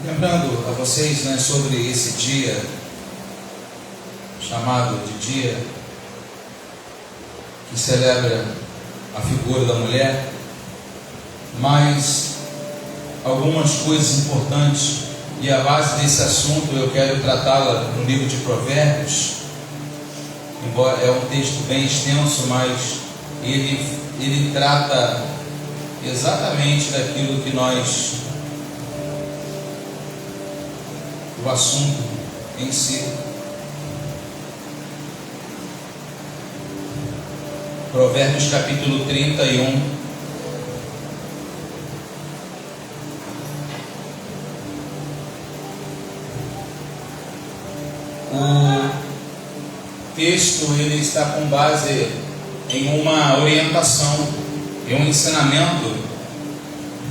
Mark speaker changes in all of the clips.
Speaker 1: Lembrando a vocês, né, sobre esse dia, chamado de dia que celebra a figura da mulher, mas algumas coisas importantes, e a base desse assunto eu quero tratá-la no livro de Provérbios, embora é um texto bem extenso, mas ele trata exatamente daquilo que o assunto em si. Provérbios capítulo 31. O texto ele está com base em uma orientação, em um ensinamento.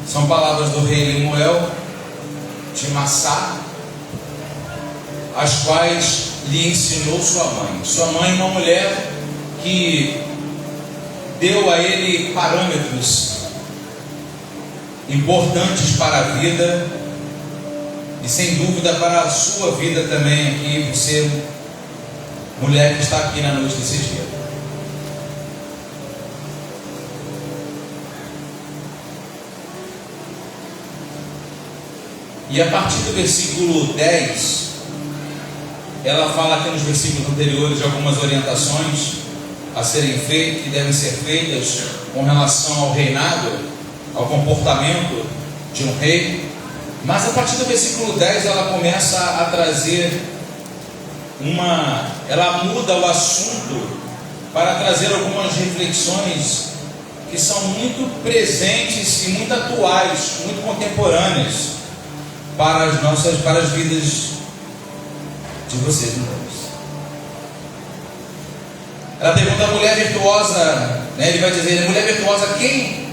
Speaker 1: São palavras do rei Lemuel de Massá, as quais lhe ensinou sua mãe. Sua mãe, uma mulher que deu a ele parâmetros importantes para a vida e sem dúvida para a sua vida também aqui, você, mulher que está aqui na noite desse dia. E a partir do versículo 10, ela fala aqui nos versículos anteriores de algumas orientações a serem feitas, que devem ser feitas com relação ao reinado, ao comportamento de um rei. Mas a partir do versículo 10 ela começa a trazer ela muda o assunto para trazer algumas reflexões que são muito presentes e muito atuais, muito contemporâneas para as vidas de vocês, irmãos. Ela pergunta: a mulher virtuosa, né? Ele vai dizer: mulher virtuosa, quem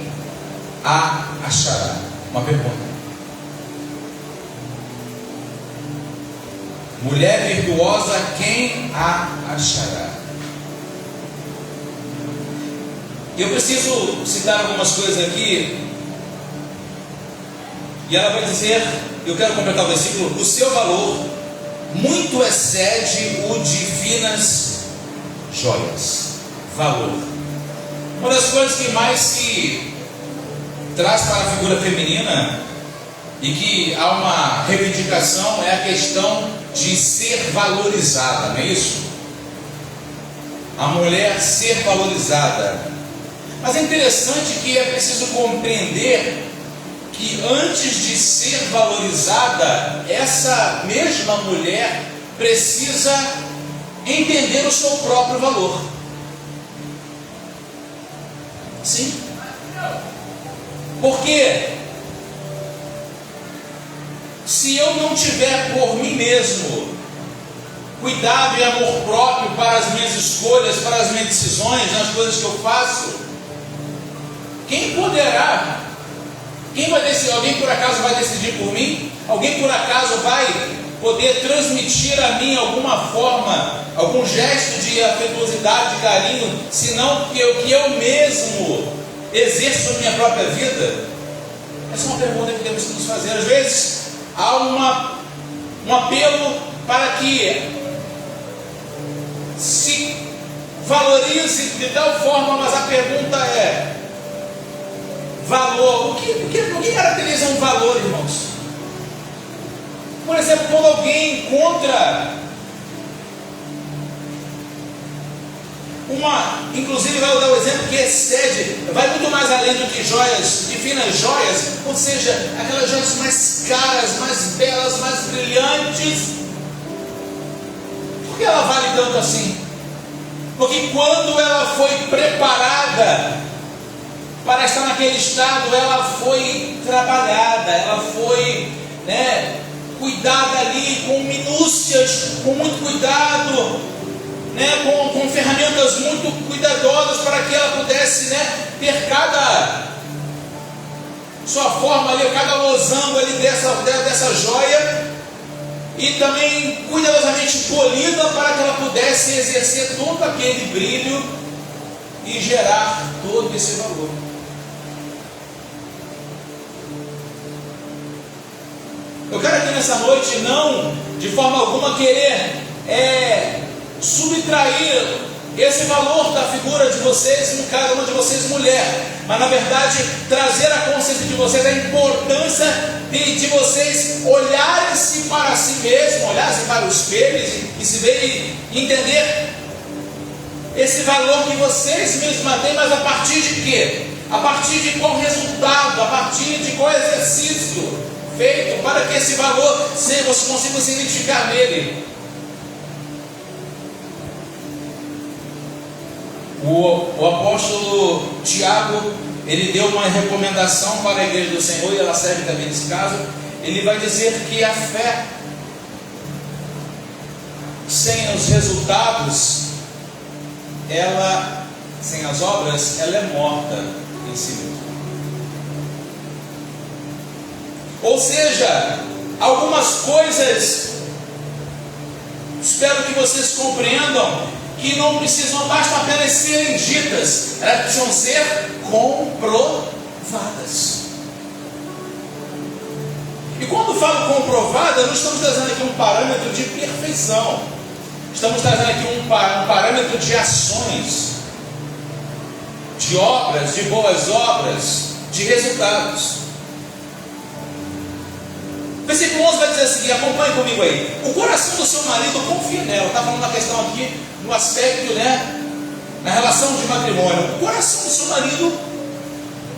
Speaker 1: a achará? Uma pergunta. Mulher virtuosa, quem a achará? Eu preciso citar algumas coisas aqui, e ela vai dizer, eu quero completar o versículo: o seu valor muito excede o de finas joias. Valor. Uma das coisas que mais se traz para a figura feminina e que há uma reivindicação é a questão de ser valorizada, não é isso? A mulher ser valorizada. Mas é interessante que é preciso compreender que antes de ser valorizada, essa mesma mulher precisa entender o seu próprio valor. Sim. Porque se eu não tiver por mim mesmo cuidado e amor próprio para as minhas escolhas, para as minhas decisões, nas coisas que eu faço, quem poderá? Quem vai decidir? Alguém por acaso vai decidir por mim? Alguém por acaso vai poder transmitir a mim alguma forma, algum gesto de afetuosidade, de carinho, senão que eu mesmo exerço a minha própria vida? Essa é uma pergunta que temos que nos fazer. Às vezes há um apelo para que se valorize de tal forma, mas a pergunta é: valor, o que caracteriza um valor, irmãos? Por exemplo, quando alguém encontra inclusive vai dar o exemplo que excede, vai muito mais além do que joias, de finas joias, ou seja, aquelas joias mais caras, mais belas, mais brilhantes. Por que ela vale tanto assim? Porque quando ela foi preparada para estar naquele estado, ela foi trabalhada, ela foi, cuidada ali com minúcias, com muito cuidado, com ferramentas muito cuidadosas para que ela pudesse, ter cada sua forma ali, cada losango ali dessa joia, e também cuidadosamente polida para que ela pudesse exercer todo aquele brilho e gerar todo esse valor. Eu quero aqui nessa noite não, de forma alguma, querer subtrair esse valor da figura de vocês, no cada uma de vocês mulher, mas na verdade trazer a consciência de vocês a importância de vocês olharem-se para si mesmos, olharem-se para o espelho e se verem e entender esse valor que vocês mesmos têm, mas a partir de quê? A partir de qual resultado, a partir de qual exercício feito para que esse valor você consiga se identificar nele. O apóstolo Tiago, ele deu uma recomendação para a igreja do Senhor, e ela serve também nesse caso. Ele vai dizer que a fé sem os resultados, sem as obras, ela é morta em si mesma. Ou seja, algumas coisas, espero que vocês compreendam, que não precisam, basta apenas serem ditas, elas precisam ser comprovadas. E quando falo comprovada, não estamos trazendo aqui um parâmetro de perfeição, estamos trazendo aqui um parâmetro de ações, de obras, de boas obras, de resultados. Versículo 11 vai dizer assim, acompanhe comigo aí: o coração do seu marido confia nela. Está falando uma questão aqui no aspecto, na relação de matrimônio. O coração do seu marido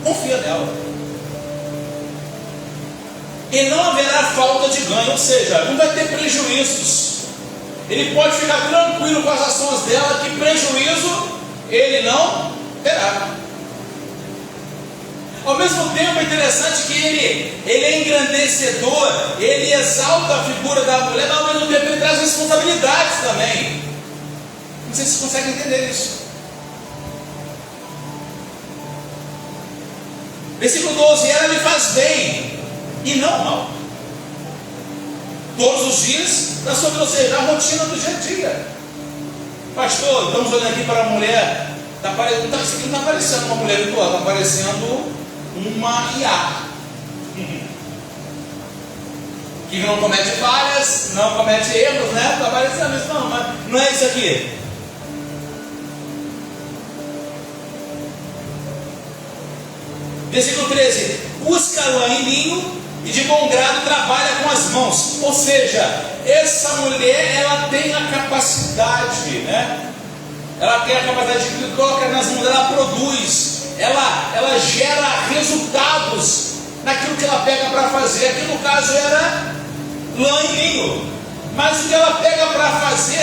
Speaker 1: confia nela, e não haverá falta de ganho, ou seja, não vai ter prejuízos. Ele pode ficar tranquilo com as ações dela, que prejuízo ele não terá. Ao mesmo tempo é interessante que ele é engrandecedor, ele exalta a figura da mulher, mas ao mesmo tempo ele traz responsabilidades também. Não sei se vocês conseguem entender isso. Versículo 12: ela lhe faz bem e não mal, todos os dias da sua vida, ou seja, a rotina do dia a dia. Pastor, estamos olhando aqui para a mulher, isso aqui não está parecendo uma mulher virtuosa, está parecendo uma IA, que não comete falhas, não comete erros, está parecendo isso, não, mas não é isso aqui. Versículo 13: busca lã e linho, e de bom grado trabalha com as mãos. Ou seja, essa mulher, ela tem a capacidade, ela tem a capacidade de colocar nas mãos, ela produz, ela gera resultados naquilo que ela pega para fazer. Aqui no caso era lã e linho, mas o que ela pega para fazer,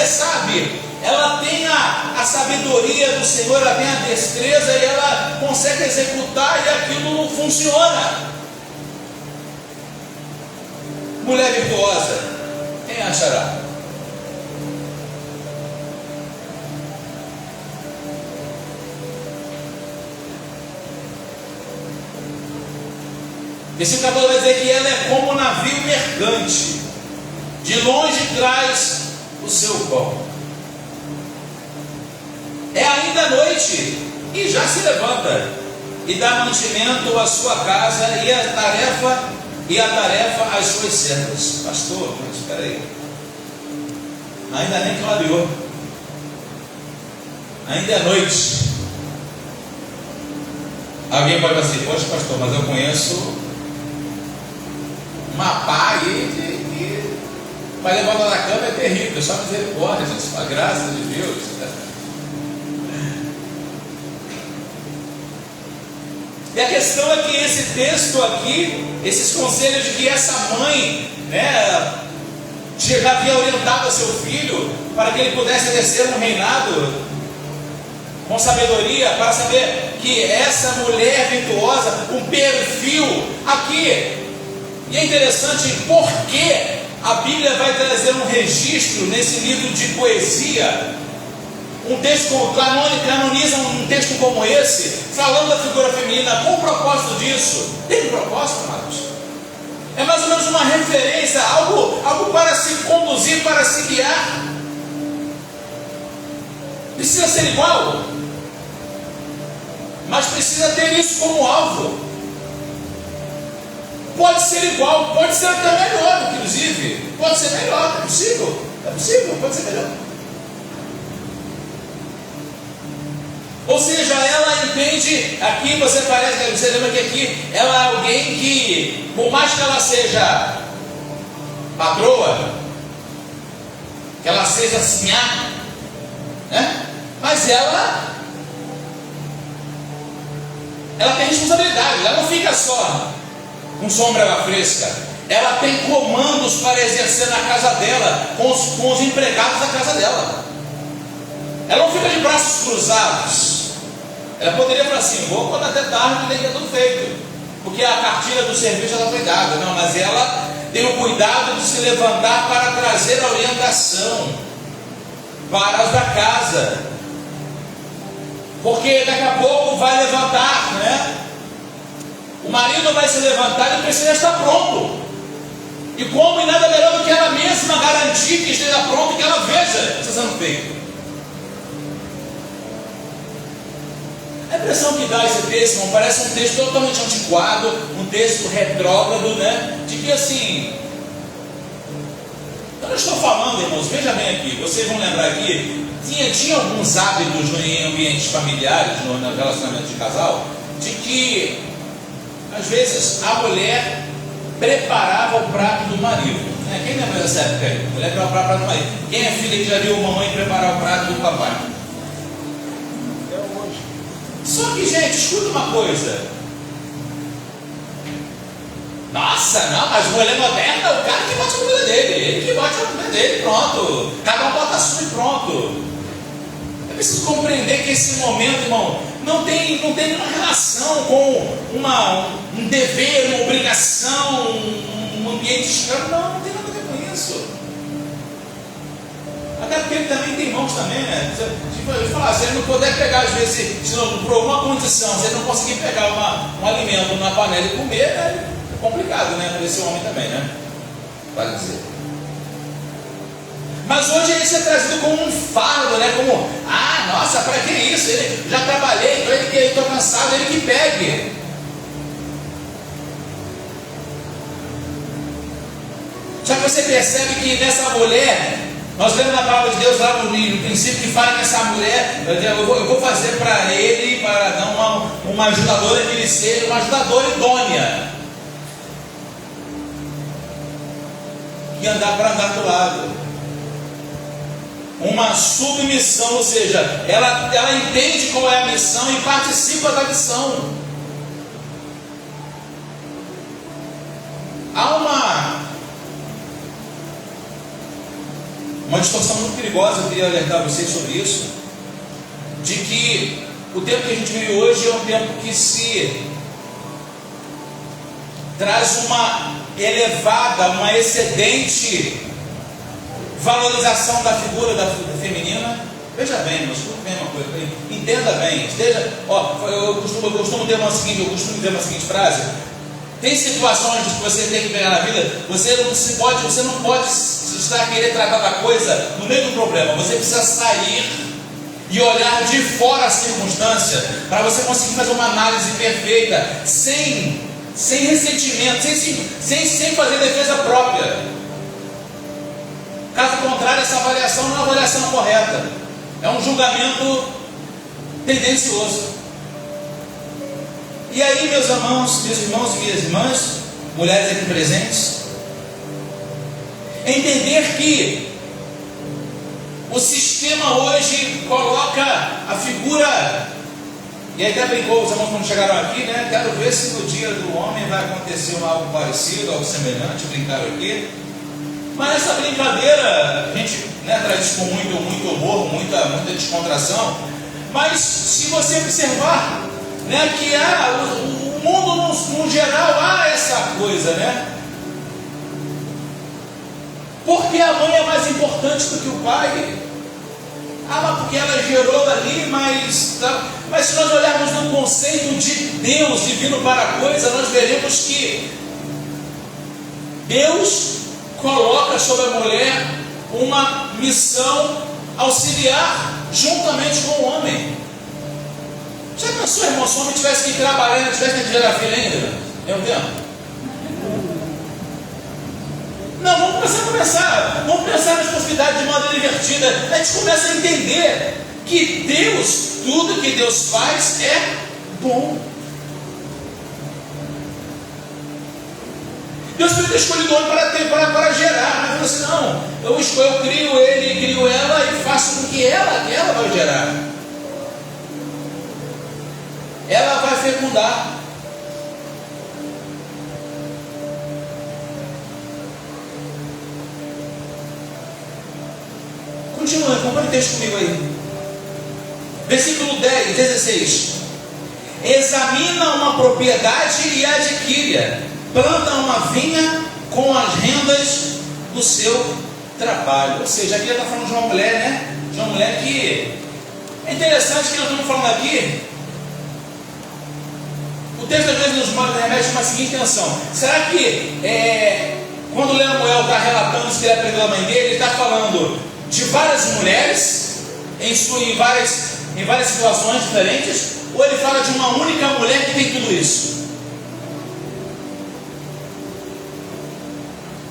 Speaker 1: ela tem a sabedoria do Senhor, ela tem a destreza, e ela consegue executar, e aquilo funciona. Mulher virtuosa, quem achará? Versículo 14 vai dizer que ela é como um navio mercante, de longe traz o seu pão. É ainda noite e já se levanta, e dá mantimento à sua casa, e a tarefa às suas servas. Pastor, mas espera aí, ainda nem clareou, ainda é noite. Alguém pode falar assim: poxa, pastor, mas eu conheço uma pá aí que vai levantar da cama, é terrível, só misericórdia, gente, a graça de Deus. E a questão é que esse texto aqui, esses conselhos de que essa mãe, já havia orientado a seu filho para que ele pudesse exercer um reinado com sabedoria, para saber que essa mulher virtuosa, um perfil aqui. E é interessante porque a Bíblia vai trazer um registro nesse livro de poesia, um texto canoniza um texto como esse, falando da figura feminina, com o propósito disso. Tem propósito, amados? É mais ou menos uma referência, algo para se conduzir, para se guiar. Precisa ser igual, mas precisa ter isso como alvo. pode ser igual, pode ser até melhor, inclusive. Pode ser melhor, é possível, pode ser melhor. Ou seja, ela entende, aqui você lembra que aqui ela é alguém que, por mais que ela seja patroa, que ela seja sinhá, né? Mas ela tem responsabilidade, ela não fica só com sombra fresca, ela tem comandos para exercer na casa dela, com os empregados da casa dela. Ela não fica de braços cruzados. Ela poderia falar assim: vou quando até tarde nem é tudo feito, porque a cartilha do serviço ela foi dada. Não, mas ela tem o cuidado de se levantar para trazer a orientação para os da casa, porque daqui a pouco vai levantar, né? O marido vai se levantar e precisa estar pronto. E como? E nada melhor do que ela mesma garantir que esteja pronto, que ela veja isso sendo feito. A impressão que dá esse texto, irmão, parece um texto totalmente antiquado, um texto retrógrado, né? De que assim, eu não estou falando, irmãos, veja bem aqui, vocês vão lembrar aqui, tinha alguns hábitos em ambientes familiares, no relacionamento de casal, de que às vezes a mulher preparava o prato do marido, né? Quem lembra dessa época aí? A mulher preparava o prato do marido. Quem é filha que já viu a mamãe preparar o prato do papai? Só que, gente, escuta uma coisa. Nossa, não, mas mulher moderna, o cara que bota a comida dele, ele que bota a comida dele, pronto. Cada um bota a sua e pronto. É preciso compreender que esse momento, irmão, não tem nenhuma relação com um dever, uma obrigação, um ambiente escravo. Não tem nada a ver com isso. Até porque ele também tem irmãos também, né? Se ele não puder pegar, às vezes, se não, por alguma condição, se ele não conseguir pegar um alimento na panela e comer, é complicado, né? Para esse homem também, né? Vale dizer. Mas hoje isso é trazido como um fardo, né? Como, nossa, para que isso? Ele, já trabalhei, então ele que estou cansado, ele que pegue. Só que você percebe que nessa mulher, nós lemos na palavra de Deus lá no princípio que fala que essa mulher, eu vou fazer para ele, para dar uma ajudadora que ele seja, uma ajudadora idônea, e para andar do lado. Uma submissão, ou seja, ela entende qual é a missão e participa da missão. Há uma distorção muito perigosa, eu queria alertar vocês sobre isso, de que o tempo que a gente vive hoje é um tempo que se traz uma elevada, uma excedente valorização da figura da feminina. Veja bem, mas escuta bem uma coisa, entenda bem, esteja, eu costumo dizer uma seguinte frase: tem situações que você tem que pegar na vida, você não pode estar a querer tratar da coisa no meio do problema, você precisa sair e olhar de fora a circunstância, para você conseguir fazer uma análise perfeita, sem ressentimento, sem fazer defesa própria. Caso contrário, essa avaliação não é uma avaliação correta, é um julgamento tendencioso. E aí, meus irmãos e minhas irmãs, mulheres aqui presentes, entender que o sistema hoje coloca a figura, e até brincou os irmãos quando chegaram aqui, né? Quero ver se no dia do homem vai acontecer algo parecido, algo semelhante, brincaram aqui. Mas essa brincadeira, a gente, né, traz isso com muito humor, muita descontração. Mas se você observar, né, que o mundo no geral há essa coisa, né? Porque a mãe é mais importante do que o pai. Mas porque ela gerou ali, mas se nós olharmos no conceito de Deus divino para a coisa, nós veremos que Deus coloca sobre a mulher uma missão auxiliar juntamente com o homem. Já pensou, irmão, se o homem tivesse que trabalhar, tivesse que gerar filho ainda? É um tempo? Não, vamos pensar nas possibilidades de maneira invertida. A gente começa a entender que Deus, tudo que Deus faz é bom. Deus podia ter escolhido o homem para gerar, mas falou assim: não, eu crio ele, crio ela e faço com que ela vai gerar. Ela vai fecundar. Continua, acompanhe o texto comigo aí. Versículo 16. Examina uma propriedade e adquire-a. Planta uma vinha com as rendas do seu trabalho. Ou seja, aqui ele está falando de uma mulher, né? De uma mulher que... É interessante que nós estamos falando aqui. O texto às vezes nos remete a uma seguinte intenção. Será que quando Lemuel está relatando isso que ele aprendeu da mãe dele, ele está falando de várias mulheres em várias situações diferentes, ou ele fala de uma única mulher que tem tudo isso?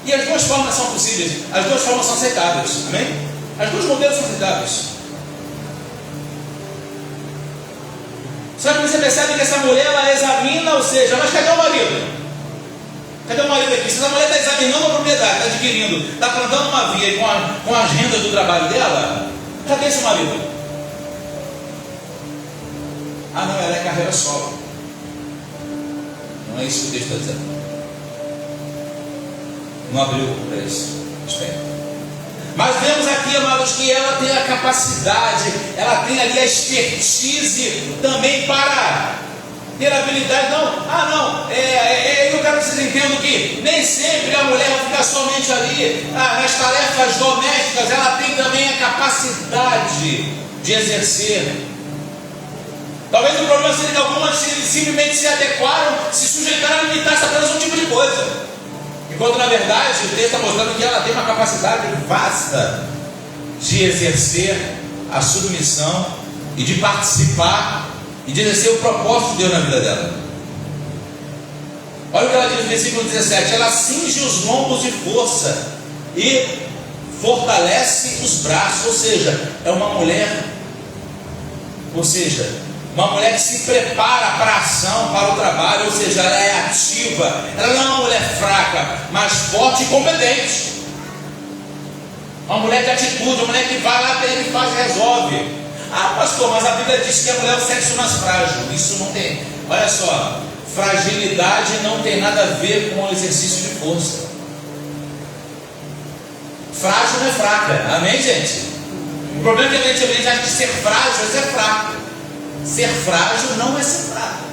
Speaker 1: E as duas formas são possíveis, as duas formas são aceitáveis, amém? As duas modelos são aceitáveis. Só que você percebe que essa mulher, ela examina, ou seja, mas cadê o marido? Cadê o marido aqui? Se essa mulher está examinando a propriedade, está adquirindo, está plantando uma via com as rendas do trabalho dela, cadê esse marido? Ah não, ela é carreira solo. Não é isso que o texto está dizendo. Não abriu para isso. Espera. Mas vemos aqui, amados, que ela tem a capacidade, ela tem ali a expertise também para ter habilidade. Eu quero que vocês entendam que nem sempre a mulher vai ficar somente ali nas tarefas domésticas, ela tem também a capacidade de exercer. Talvez o problema seja que algumas simplesmente se adequaram, se sujeitaram a limitar-se apenas um tipo de coisa. Enquanto na verdade o texto está mostrando que ela tem uma capacidade vasta de exercer a submissão e de participar e de exercer o propósito de Deus na vida dela. Olha o que ela diz no versículo 17: ela cinge os lombos de força e fortalece os braços. Ou seja, é uma mulher, uma mulher que se prepara para a ação, para o trabalho, ou seja, ela é ativa, ela não é uma mulher fraca, mas forte e competente. Uma mulher de atitude, uma mulher que vai lá, ele faz e resolve. Ah, pastor, mas a Bíblia diz que a mulher é o sexo mais frágil. Isso não tem. Olha só, fragilidade não tem nada a ver com o exercício de força. Frágil não é fraca, amém, gente? O problema é que a gente acha que ser frágil é ser fraco. Ser frágil não é ser fraco.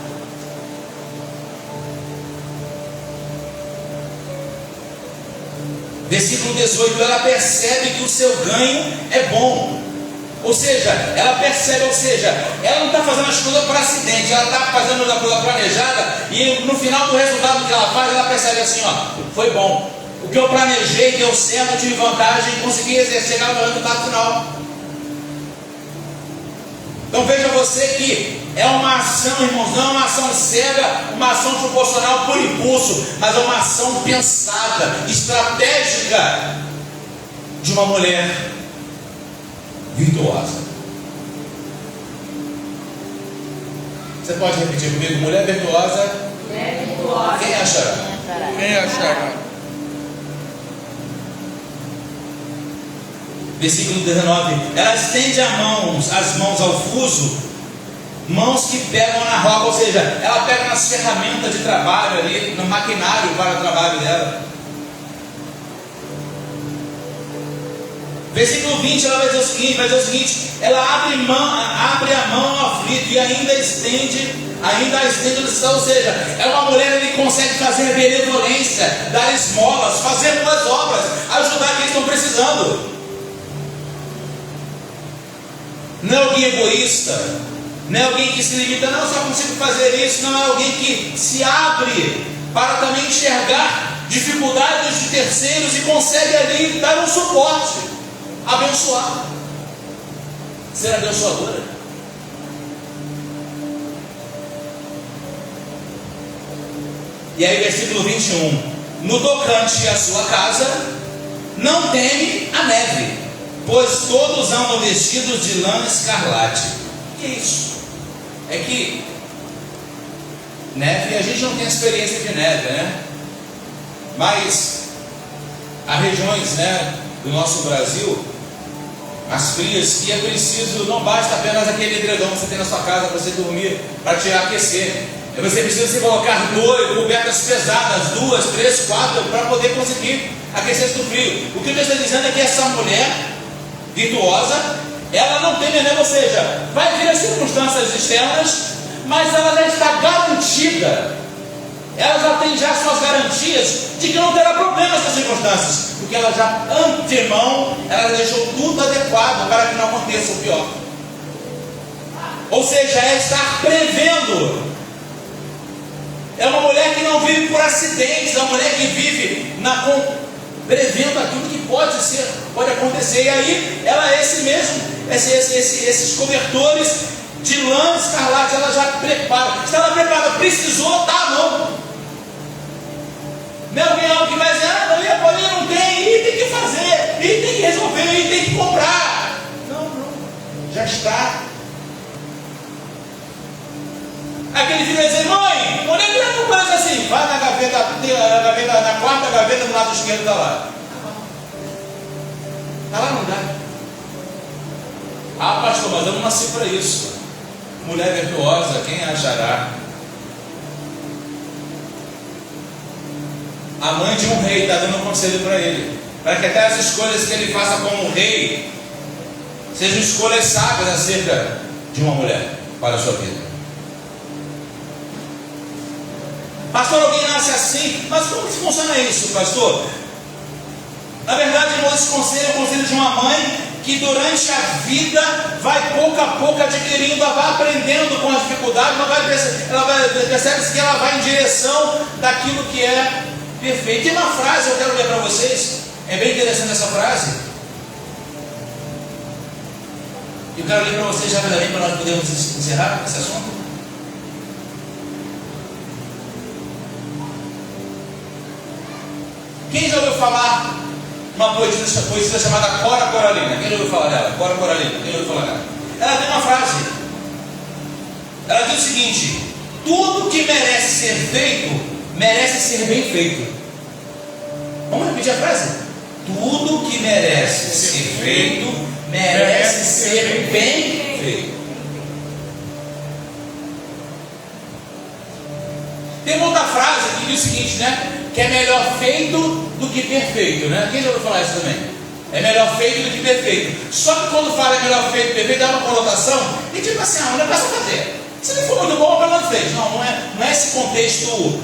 Speaker 1: Versículo 18: ela percebe que o seu ganho é bom. Ela não está fazendo as coisas para acidente, ela está fazendo a coisa planejada, e no final do resultado que ela faz, ela percebe assim: foi bom. O que eu planejei deu certo, tive vantagem, consegui chegar no resultado final. Então veja você que é uma ação, irmãos, não é uma ação cega, uma ação proporcional por impulso, mas é uma ação pensada, estratégica de uma mulher virtuosa. Você pode repetir comigo? Mulher virtuosa.
Speaker 2: Mulher virtuosa.
Speaker 1: Quem achará?
Speaker 3: Quem achará?
Speaker 1: Versículo 19: ela estende as mãos ao fuso, mãos que pegam na roca, ou seja, ela pega nas ferramentas de trabalho ali, no maquinário para o trabalho dela. Versículo 20, ela vai dizer o seguinte: ela abre a mão ao aflito e ainda estende ou seja, é uma mulher que consegue fazer benevolência, dar esmolas, fazer boas obras, ajudar quem estão precisando. Não é alguém egoísta, não é alguém que se limita, não, só consigo fazer isso. Não, é alguém que se abre para também enxergar dificuldades de terceiros e consegue ali dar um suporte, abençoar, ser abençoadora. E aí versículo 21: no tocante à sua casa, não teme a neve, pois todos andam vestidos de lã escarlate. O que é isso? É que neve, a gente não tem experiência de neve, né? Mas há regiões, né, do nosso Brasil, as frias, que é preciso, não basta apenas aquele edredom que você tem na sua casa para você dormir, para te aquecer. Você precisa se colocar cobertas pesadas, 2, 3, 4, para poder conseguir aquecer-se do frio. O que eu estou dizendo é que essa mulher virtuosa, ela não tem neve, ou seja, vai vir as circunstâncias externas, mas ela já está garantida. Ela já tem suas garantias de que não terá problemas com as circunstâncias, porque ela já antemão, ela deixou tudo adequado para que não aconteça o pior. Ou seja, é estar prevendo. É uma mulher que não vive por acidentes, é uma mulher que vive prevendo aquilo que pode acontecer. E aí, ela é esses cobertores de lã escarlate, ela já prepara. Está ela preparada? Precisou? Tá, não. Não é alguém que vai dizer, não, e a bolinha não tem, e tem que fazer, e tem que resolver, e tem que comprar. Não, já está. Aquele filho vai dizer, mãe, onde é que eu compro assim? Vai na gaveta, na quarta gaveta do lado esquerdo, está lá. Está lá, não dá. Ah, pastor, mas eu não nasci para isso. Mulher virtuosa, quem achará? A mãe de um rei está dando um conselho para ele, para que até as escolhas que ele faça como rei sejam escolhas sábias acerca de uma mulher para a sua vida. Pastor, alguém nasce assim, mas como que funciona isso, pastor? Na verdade, irmão, esse conselho é o conselho de uma mãe que durante a vida vai pouco a pouco adquirindo, ela vai aprendendo com as dificuldades, ela percebe que ela vai em direção daquilo que é perfeito. Tem uma frase, eu quero ler para vocês, é bem interessante essa frase. Eu quero ler para vocês já para nós podermos encerrar esse assunto. Quem já ouviu falar uma poetisa chamada Cora Coralina? Quem já ouviu falar dela? Cora Coralina, quem já ouviu falar dela? Ela tem uma frase. Ela diz o seguinte: tudo que merece ser feito, merece ser bem feito. Vamos repetir a frase? Tudo que merece ser feito, merece ser bem feito. Tem uma outra frase que diz o seguinte, né? Que é melhor feito do que perfeito, né? Quem já ouviu falar isso também? É melhor feito do que perfeito. Só que quando fala é melhor feito do que perfeito, dá uma conotação e tipo assim, não é para fazer. Se não for muito bom, pelo menos fez. Não é esse contexto,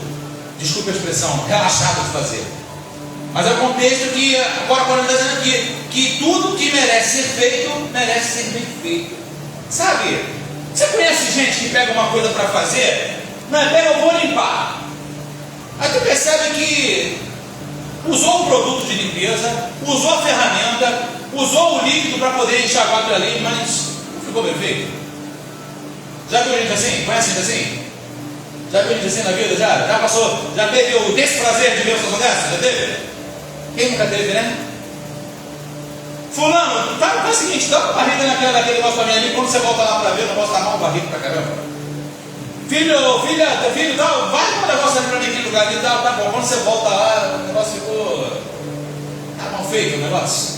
Speaker 1: desculpe a expressão, relaxado de fazer. Mas é o contexto que agora quando ele está dizendo aqui, que tudo que merece ser feito, merece ser bem feito. Sabe? Você conhece gente que pega uma coisa para fazer? Não, pega, eu vou limpar. Aí tu percebe que usou o produto de limpeza, usou a ferramenta, usou o líquido para poder enxaguar aquilo ali, mas não ficou bem feito. Já viu gente assim? Conhece gente assim? Já viu gente assim na vida? Já passou? Já teve o desprazer de ver uma situação dessa? Já teve? Quem nunca teve, né? Fulano, faz o seguinte, dá uma barriga naquele negócio para mim ali, quando você volta lá para ver, eu não posso estar mal barriga para caramba. Filho, tal, vai com o negócio ali para mim aqui no lugar ali, tá bom, quando você volta lá, o negócio ficou. Tá mal feito o negócio.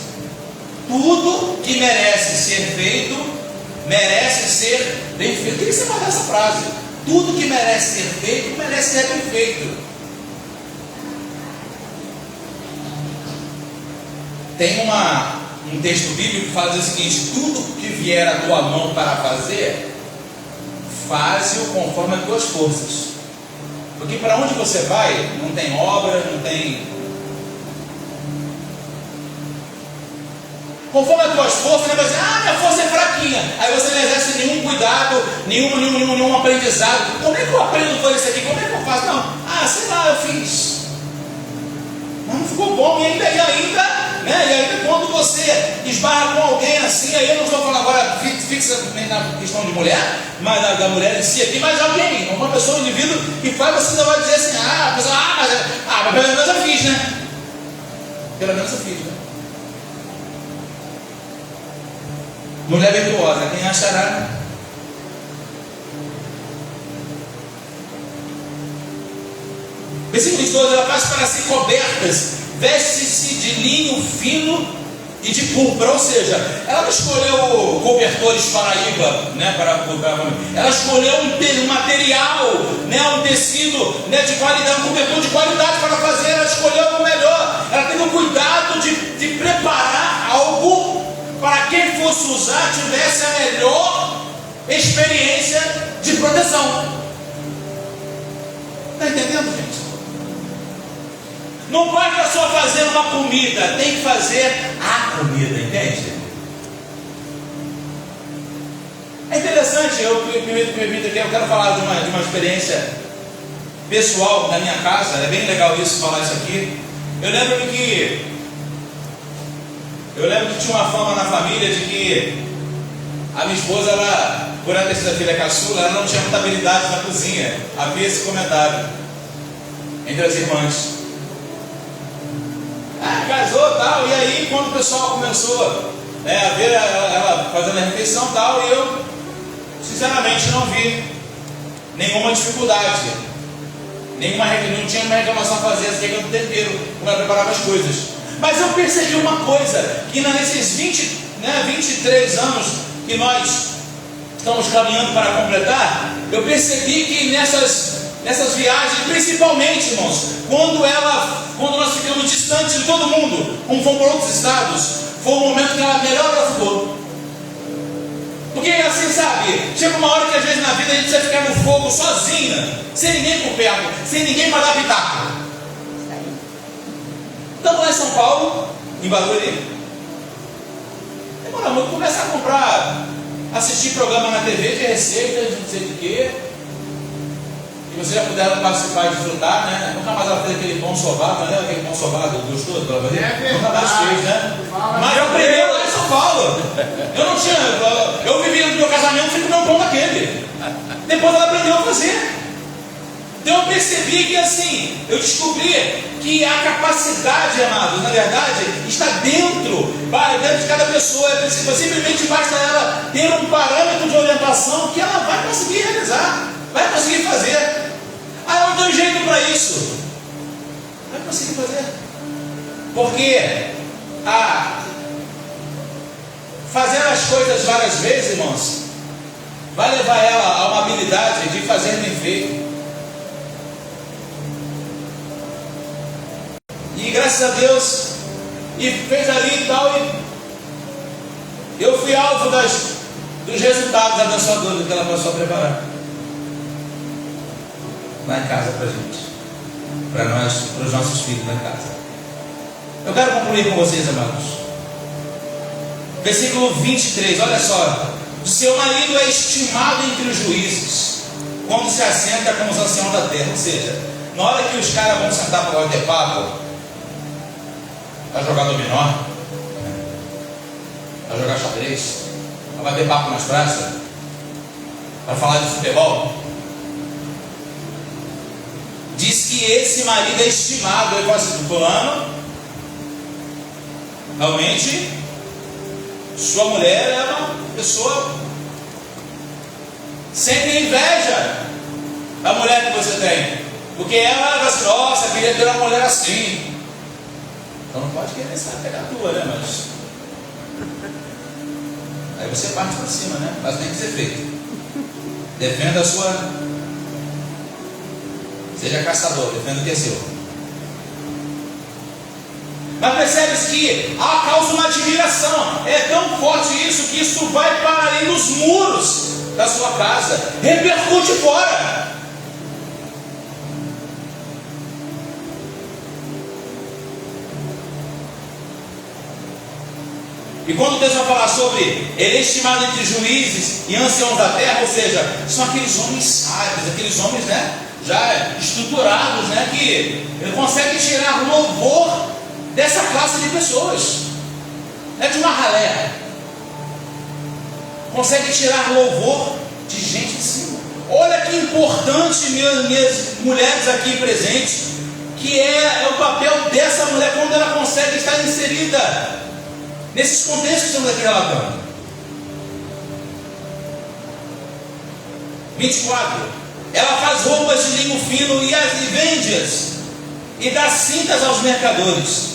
Speaker 1: Tudo que merece ser feito, merece ser bem feito. Eu queria que você guardasse essa frase. Tudo que merece ser feito, merece ser bem feito. Tem um texto bíblico que fala o seguinte: tudo que vier à tua mão para fazer, faze-o conforme as tuas forças. Porque para onde você vai, não tem obra, não tem. Conforme as tuas forças, você vai dizer, minha força é fraquinha. Aí você não exerce nenhum cuidado, nenhum aprendizado. Como é que eu aprendo a fazer isso aqui? Como é que eu faço? Não, sei lá, eu fiz. Mas não ficou bom, e ainda, né? E ainda quando você esbarra com alguém assim, aí eu não estou falando agora fixa na questão de mulher, mas da mulher em si aqui, mas alguém, uma pessoa, um indivíduo que faz, você ainda vai dizer assim, mas pelo menos eu fiz, Pelo menos eu fiz, né? Mulher virtuosa, quem achará? Versículo 12: ela faz para si cobertas, veste-se de linho fino e de púrpura, ou seja, ela não escolheu cobertores Paraíba, né, ela escolheu um material, né, um tecido, né, de qualidade, um cobertor de qualidade para fazer. Ela escolheu o melhor, ela teve o cuidado de preparar algo para quem fosse usar tivesse a melhor experiência de proteção. Está entendendo, gente? Não basta só fazer uma comida, tem que fazer a comida, entende? É interessante, eu quero falar de uma experiência pessoal da minha casa. É bem legal isso, falar isso aqui. Eu lembro que tinha uma fama na família de que a minha esposa, ela, por ela ter sido a filha caçula, ela não tinha muita habilidade na cozinha. Havia esse comentário entre as irmãs. Casou tal, e aí quando o pessoal começou, né, a ver ela fazendo a refeição tal, e eu sinceramente não vi nenhuma dificuldade, não tinha uma reclamação a fazer acerca do tempero, como ela preparava as coisas. Mas eu percebi uma coisa, que nesses 23 anos que nós estamos caminhando para completar, eu percebi que nessas viagens, principalmente, irmãos, quando nós ficamos distantes de todo mundo, como fomos para outros estados, foi o momento que melhor ela ficou. Porque assim, sabe, chega uma hora que às vezes na vida a gente precisa ficar no fogo sozinha, sem ninguém por perto, sem ninguém para dar pitaco. Estamos lá em São Paulo, em Barueri. Demoramos, começar a comprar, assistir programa na TV de receitas, de não sei de quê. E vocês já puderam participar e desfrutar, né? Nunca mais ela fez aquele pão sovado, né? Aquele pão sovado gostoso para fazer? Nunca mais fez, né? Mas eu aprendi lá em São Paulo. Eu vivi no meu casamento sem comer um pão daquele. Depois ela aprendeu a fazer. Então eu percebi que assim, eu descobri que a capacidade, amados, na verdade, está dentro de cada pessoa. Simplesmente basta ela ter um parâmetro de orientação que ela vai conseguir realizar, vai conseguir fazer. Eu não tenho jeito para isso. Vai conseguir fazer. Porque fazer as coisas várias vezes, irmãos, vai levar ela a uma habilidade de fazer bem feito. E graças a Deus, e fez ali e tal, e eu fui alvo dos resultados abençoadores que ela passou a preparar lá em casa para a gente, para os nossos filhos lá em casa. Eu quero concluir com vocês, amados. Versículo 23, olha só: o seu marido é estimado entre os juízes, quando se assenta com os anciãos da terra. Ou seja, na hora que os caras vão sentar para bater papo, para jogar dominó, para jogar xadrez, para bater papo nas praças, para falar de futebol, diz que esse marido é estimado. Eu posso dizer, fulano, realmente sua mulher é uma pessoa, sempre inveja da mulher que você tem, porque ela vai assim: nossa, eu queria ter uma mulher assim. Então não pode querer pegar a tua, né? Mas aí você parte para cima, né? Mas tem que ser feito. Defenda a sua. Seja caçador, defenda o que é seu. Mas percebe-se que causa uma admiração. É tão forte isso que isso vai para além dos muros da sua casa, repercute fora. E quando Deus vai falar sobre ele é estimado entre juízes e anciãos da terra, ou seja, são aqueles homens sábios, aqueles homens, né, já estruturados, né, que ele consegue tirar louvor dessa classe de pessoas, é de uma ralé, consegue tirar louvor de gente assim. Olha que importante, minhas mulheres aqui presentes, que é o papel dessa mulher quando ela consegue estar inserida nesses contextos que estamos aqui relatando. 24. Ela faz roupas de linho fino e vende-as, e dá cintas aos mercadores.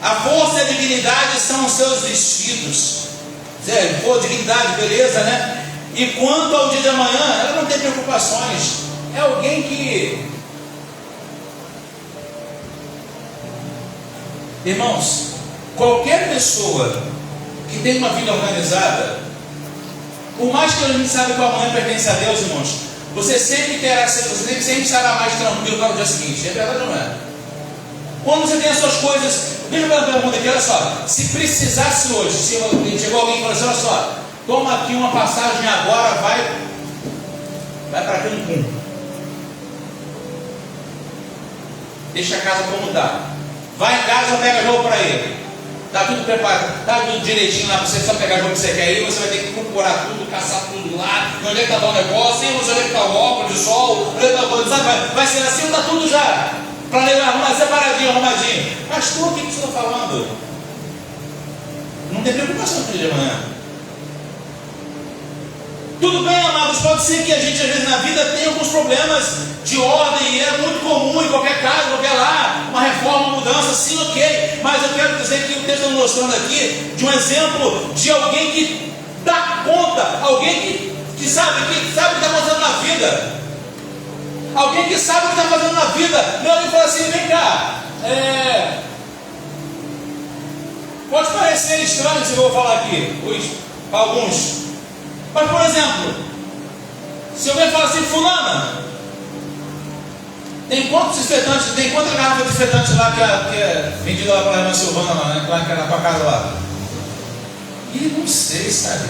Speaker 1: A força e a dignidade são os seus vestidos. Pô, dignidade, beleza, né? E quanto ao dia de amanhã, ela não tem preocupações. É alguém que... Irmãos, qualquer pessoa que tem uma vida organizada, por mais que a gente saiba que o amanhã pertence a Deus, irmãos, você sempre estará mais tranquilo para o dia seguinte. É verdade ou não é? Quando você tem as suas coisas... Deixa eu fazer uma pergunta aqui, olha só. Se precisasse hoje, se chegou alguém e falou assim, olha só, toma aqui uma passagem agora, vai para Cancún. Deixa a casa como está. Vai em casa, pega jogo para ele. Está tudo preparado, está tudo direitinho lá para você só pegar o jogo que você quer ir, você vai ter que procurar tudo, caçar tudo lá, onde é que está o negócio, onde é que está o óculos de sol, onde é que está o coisa, vai ser assim, está tudo já. Para levar separadinho, arrumadinho. Pastor, o que você está falando? Não tem preocupação com o dia de amanhã. Tudo bem, amados, pode ser que a gente às vezes na vida tenha alguns problemas de ordem, e é muito comum em qualquer casa, qualquer lar, uma reforma, uma mudança, sim, ok. Mas eu quero dizer que o texto está mostrando aqui de um exemplo de alguém que dá conta, alguém que sabe o que está fazendo na vida. Alguém que sabe o que está fazendo na vida. Não, ele fala assim, vem cá. Pode parecer estranho se eu vou falar aqui, para alguns. Mas, por exemplo, se alguém fala assim, fulana, tem quantos desinfetantes, tem quanta garrafa de desinfetante lá que é vendida lá para a irmã Silvana, lá, né, lá na tua casa lá? E não sei, sabe?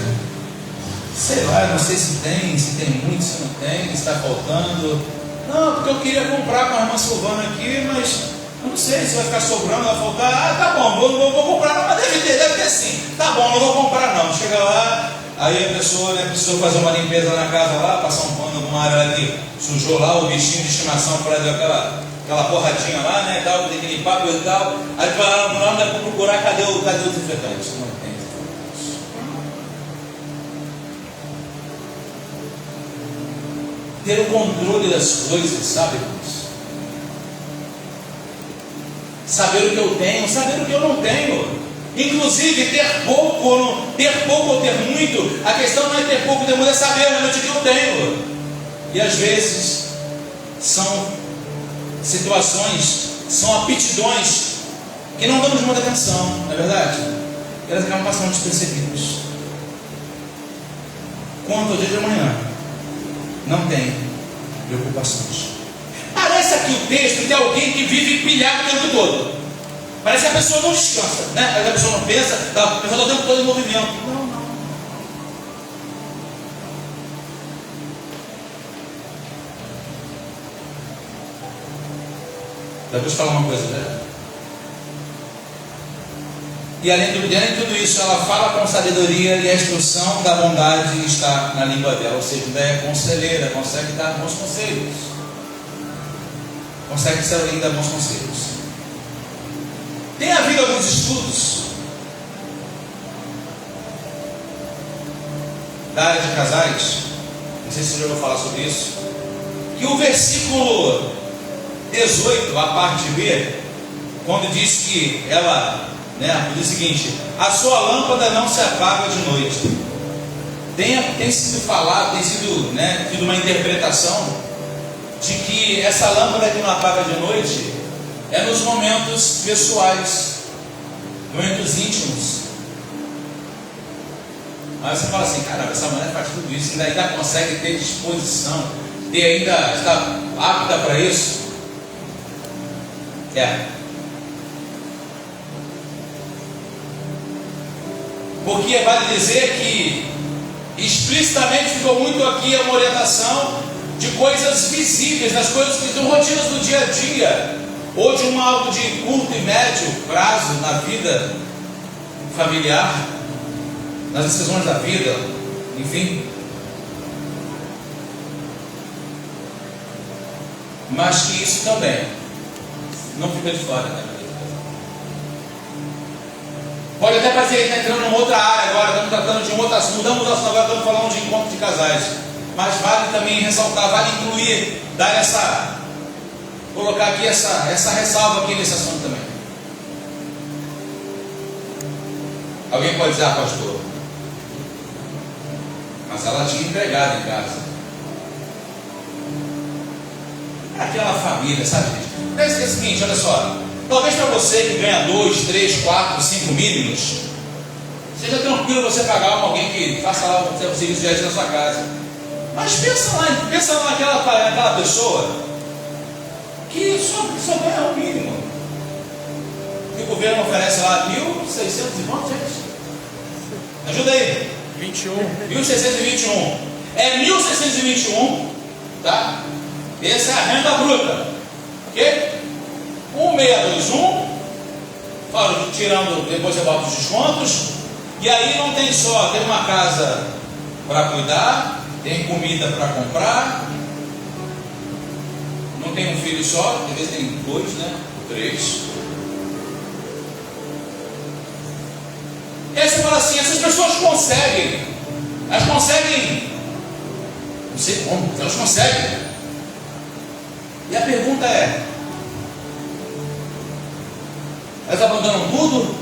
Speaker 1: Sei lá, não sei se tem muito, se não tem, se está faltando. Não, porque eu queria comprar com a irmã Silvana aqui, mas eu não sei se vai ficar sobrando, vai faltar. Ah, tá bom, vou comprar, não, mas deve ter sim. Tá bom, não vou comprar não. Chega lá, aí a pessoa, né, precisou fazer uma limpeza na casa lá, passar um pano numa área lá que sujou lá, o bichinho de estimação para dar aquela porradinha lá, né, tal, tem que limpar, coisa e tal. Aí vai lá, dá para procurar, cadê o desinfetante? Não tem. Ter o controle das coisas, sabe, irmãos? Saber o que eu tenho, saber o que eu não tenho. Inclusive, ter pouco ou ter muito. A questão não é ter pouco ou ter muito, é saber realmente o que eu tenho. E às vezes, são situações, são aptidões que não damos muita atenção, não é verdade? Elas acabam passando despercebidas. Quanto ao dia de amanhã, não tem preocupações. Parece aqui o texto de alguém que vive pilhado o tempo todo. Parece que a pessoa não descansa, né? A pessoa não pensa, a pessoa está o tempo todo em movimento. Não. Depois falar uma coisa, né? E além de tudo isso, ela fala com sabedoria e a instrução da bondade está na língua dela. Ou seja, ela é conselheira, consegue dar bons conselhos. Consegue ser alguém que dá bons conselhos. Tem havido alguns estudos da área de casais, não sei se você já ouviu falar sobre isso, que o versículo 18, a parte B, quando diz que ela, né, diz o seguinte: a sua lâmpada não se apaga de noite. Tem sido falado, tem sido, né, tido uma interpretação de que essa lâmpada que não apaga de noite é nos momentos pessoais, momentos íntimos. Aí você fala assim, caramba, essa mulher faz tudo isso, ainda consegue ter disposição, ainda está apta para isso. Porque vale dizer que explicitamente ficou muito aqui uma orientação de coisas visíveis, das coisas que são rotinas do dia a dia, ou de algo de curto e médio prazo na vida familiar, nas decisões da vida, enfim. Mas que isso também não fica de fora, né? Pode até parecer que está entrando numa outra área agora, estamos tratando de um outro assunto, mudamos o assunto agora, estamos falando de encontro de casais. Mas vale também ressaltar, vale incluir, dar essa, colocar aqui essa ressalva aqui nesse assunto também. Alguém pode dizer, pastor, mas ela tinha empregado em casa. Aquela família, sabe, gente? Pensa que é o seguinte, olha só. Talvez para você que ganha 2, 3, 4, 5 mínimos, seja tranquilo você pagar alguém que faça lá o serviço de na sua casa. Mas pensa lá naquela pessoa que só ganha o mínimo. E o governo oferece lá 1.600 e quanto, gente? Ajuda aí. 1.621. É 1.621, tá? Essa é a renda bruta. Ok? 1.621, tirando, depois você bota os descontos, e aí não tem só, tem uma casa para cuidar, tem comida para comprar, não tem um filho só, às vezes tem 2, né? 3. E aí você fala assim, essas pessoas conseguem, elas conseguem, não sei como, mas elas conseguem. E a pergunta é, elas abandonam tudo?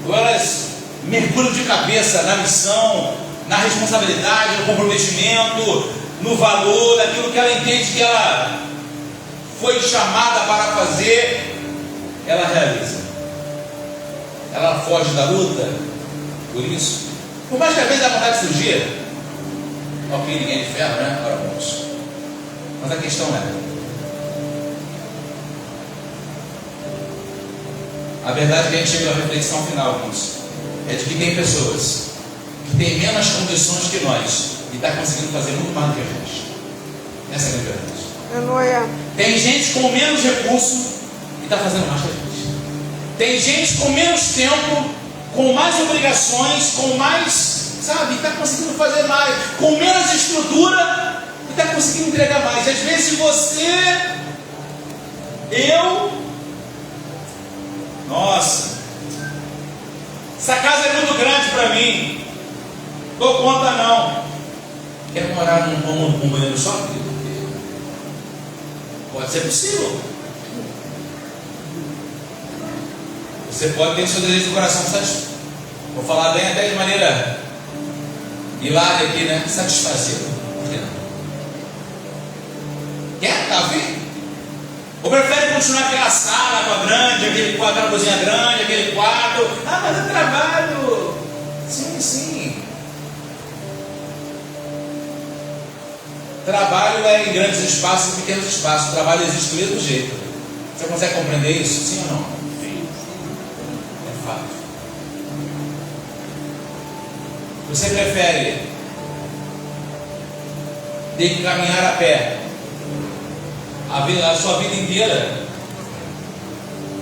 Speaker 1: Ou elas mergulham de cabeça na missão, na responsabilidade, no comprometimento, no valor, daquilo que ela entende que ela foi chamada para fazer, ela realiza? Ela foge da luta? Por isso, por mais que às vezes a vontade de fugir, ok, ninguém é de ferro, né? Ora, vamos. Mas a questão é, a verdade é que a gente chega na reflexão final com isso, é de que tem pessoas que têm menos condições que nós e está conseguindo fazer muito mais do que a gente. Essa é a verdade. Tem gente com menos recurso e está fazendo mais que a gente. Tem gente com menos tempo, com mais obrigações, com mais, sabe, está conseguindo fazer mais, com menos estrutura e está conseguindo entregar mais. Às vezes nossa, essa casa é muito grande para mim, dou conta não. Quer morar num cômodo com um banheiro só? Pode ser possível. Você pode ter o seu desejo do coração satisfeito. Vou falar bem até de maneira hilária aqui, né? Satisfazido. Por que não? Quer? Tá afim? Ou prefere continuar aquela sala com a grande, aquele quarto, aquela cozinha grande, aquele quarto? Ah, mas eu trabalho. Sim. Trabalho é em grandes espaços e pequenos espaços. O trabalho existe do mesmo jeito. Você consegue compreender isso? Sim ou não? Sim. É fato. Você prefere ter que caminhar a pé a sua vida inteira,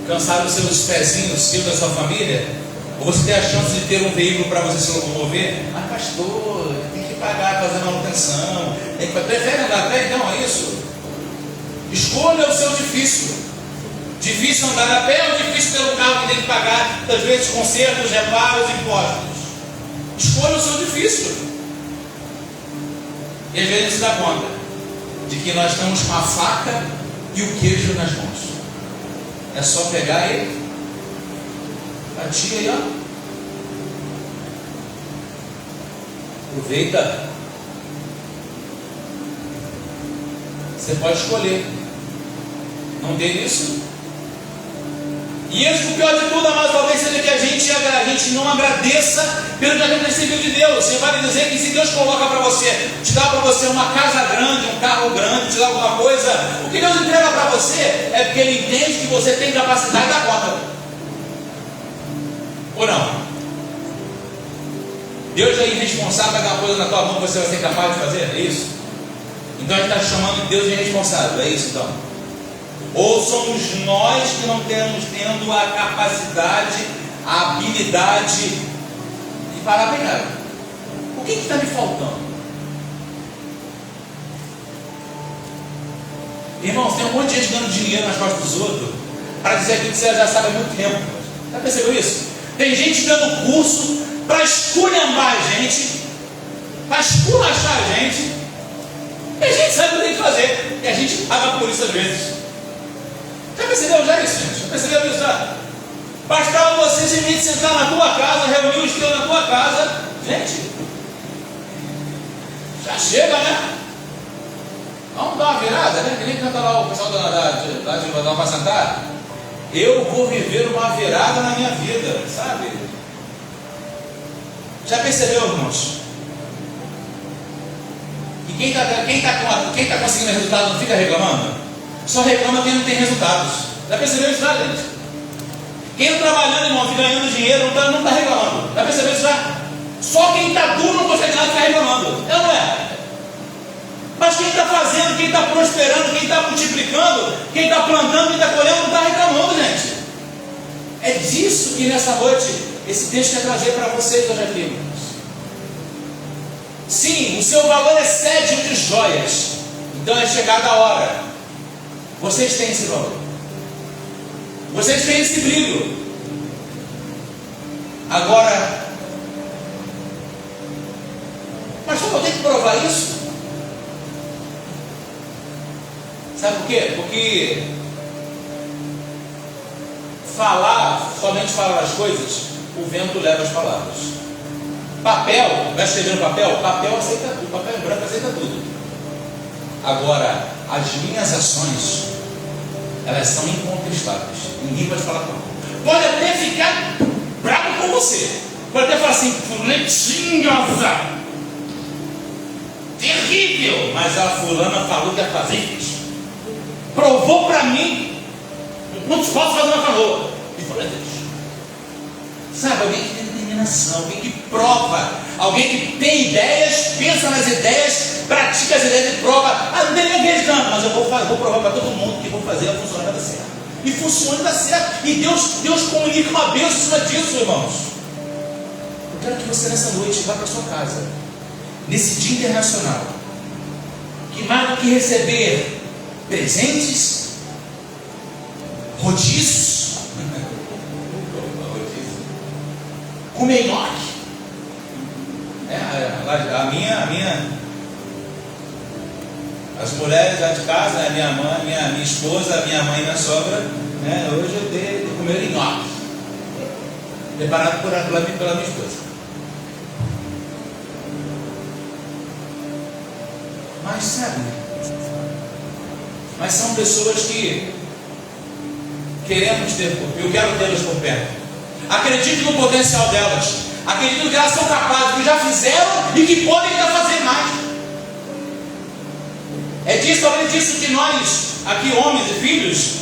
Speaker 1: cansar os seus pezinhos, seu da sua família, ou você tem a chance de ter um veículo para você se locomover? Ah, pastor, tem que pagar, fazer manutenção, prefere andar a pé? Então é isso. Escolha o seu difícil. Difícil andar a pé ou difícil ter um carro que tem que pagar, às vezes, consertos, reparos, impostos? Escolha o seu difícil. E às vezes se dá conta de que nós estamos com a faca e o queijo nas mãos. É só pegar e batia aí, ó. Aproveita. Você pode escolher. Não tem isso? E isso, o pior de tudo, mas talvez seja que a gente não agradeça pelo que a gente recebeu de Deus. Você vai dizer que se Deus coloca para você, te dá para você uma casa grande, um carro grande, te dá alguma coisa, o que Deus entrega para você é porque Ele entende que você tem capacidade da conta. Ou não? Deus é irresponsável, vai dar uma coisa na tua mão que você vai ser capaz de fazer? É isso? Então a gente está chamando de Deus de irresponsável, é isso então? Ou somos nós que não temos tendo a capacidade, a habilidade de parar bem, cara? O que está me faltando? Irmãos, tem um monte de gente dando dinheiro nas costas dos outros para dizer aquilo que você já sabe há muito tempo. Já percebeu isso? Tem gente dando curso para esculhambar a gente, para esculachar a gente, e a gente sabe o que tem que fazer, e a gente paga por isso às vezes. Já percebeu já isso, gente? Já percebeu isso já? Bastava você simplesmente sentar na tua casa, reunir os teus na tua casa, gente, já chega, né? Vamos dar uma virada, né? Que nem canta lá o pessoal da Nova Santar. Eu vou viver uma virada na minha vida, sabe? Já percebeu, irmãos? E quem está conseguindo resultado não fica reclamando? Só reclama quem não tem resultados. Já percebeu isso já, gente? Quem está trabalhando, irmão, fica ganhando dinheiro, não está reclamando. Já percebeu isso já? Só quem está duro não consegue nada ficar reclamando. É ou não é? Mas quem está fazendo, quem está prosperando, quem está multiplicando, quem está plantando, quem está colhendo, não está reclamando, gente. É disso que nessa noite esse texto quer trazer para vocês hoje aqui, irmãos. Sim, o seu valor excede o de joias. Então é chegada a hora. Vocês têm esse valor. Vocês têm esse brilho. Agora, pastor, eu tenho que provar isso? Sabe por quê? Porque somente falar as coisas, o vento leva as palavras. Papel, vai escrever no papel, papel aceita tudo, papel em branco aceita tudo. Agora, as minhas ações, elas são incontestáveis. Ninguém pode falar com você. Pode até ficar bravo com você. Pode até falar assim, fuletinhosa, terrível, mas a fulana falou que ia fazer isso. Provou para mim, não posso fazer uma canoa. E falei, Deus. Sabe, alguém que tem determinação, alguém que prova, alguém que tem ideias, pensa nas ideias, pratica as ideias e prova. Ah, não tem ninguém acreditando, mas eu vou provar para todo mundo que vou fazer ela funcionar, vai dar certo. E funciona e dá certo. E Deus comunica uma bênção em cima disso, irmãos. Eu quero que você nessa noite vá para sua casa, nesse dia internacional, que mais do que receber presentes, rodízios, comer nhoque. As mulheres lá de casa, minha mãe, minha esposa, minha mãe e minha sogra, né, hoje eu dei de comer nhoque, preparado pela minha esposa. Mas sabe, mas são pessoas que queremos ter, eu quero tê-las por perto. Acredito no potencial delas, acredito que elas são capazes, que já fizeram e que podem ainda fazer mais. É disso, talvez disso que nós, aqui homens e filhos,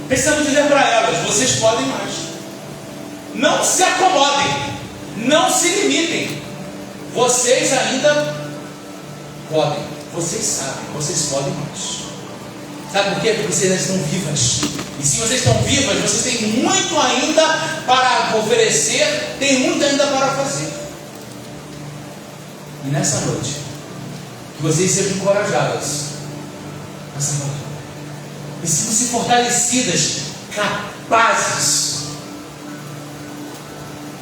Speaker 1: precisamos dizer para elas: vocês podem mais. Não se acomodem, não se limitem. Vocês ainda podem, vocês sabem, vocês podem mais. Sabe por quê? Porque vocês ainda estão vivas. E se vocês estão vivas, vocês têm muito ainda para oferecer, têm muito ainda para fazer. E nessa noite, que vocês sejam encorajadas nessa noite. E sintam-se fortalecidas, capazes.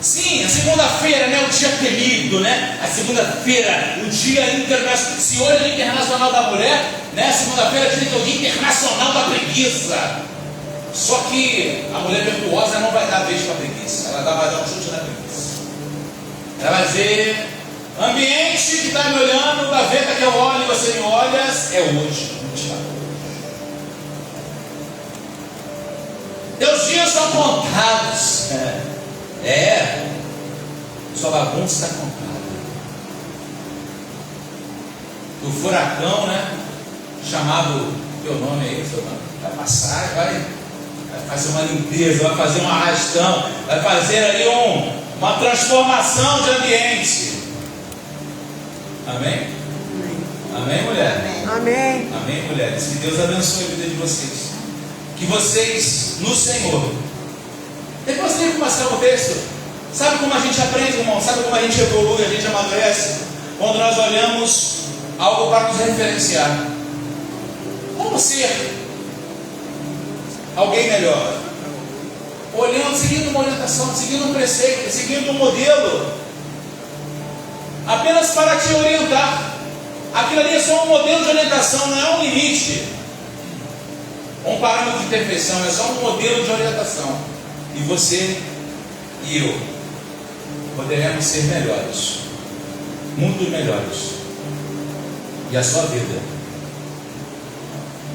Speaker 1: Sim, a segunda-feira, né, o dia temido, né? A segunda-feira, o dia internacional. Se hoje é o dia internacional da mulher, né? A segunda-feira dizem que é o dia internacional da preguiça. Só que a mulher virtuosa não vai dar vez para a preguiça. Ela vai dar um chute na preguiça. Ela vai dizer: ambiente que está me olhando, gaveta que eu olho e você me olha, é hoje. Teus dias são contados. Sua bagunça está contada. O furacão, né? Chamado, teu nome aí, seu nome, vai passar, vai fazer uma limpeza, vai fazer um arrastão, vai fazer aí uma transformação de ambiente. Amém? Amém, mulher?
Speaker 2: Amém.
Speaker 1: Amém, mulheres? Que Deus abençoe a vida de vocês. Que vocês, no Senhor, depois tem que passar o texto. Sabe como a gente aprende, irmão? Sabe como a gente evolui, a gente amadurece? Quando nós olhamos algo para nos referenciar. Como ser alguém melhor? Olhando, seguindo uma orientação, seguindo um preceito, seguindo um modelo, apenas para te orientar. Aquilo ali é só um modelo de orientação, não é um limite, um parâmetro de perfeição, é só um modelo de orientação. E você e eu poderemos ser melhores, muito melhores. E a sua vida,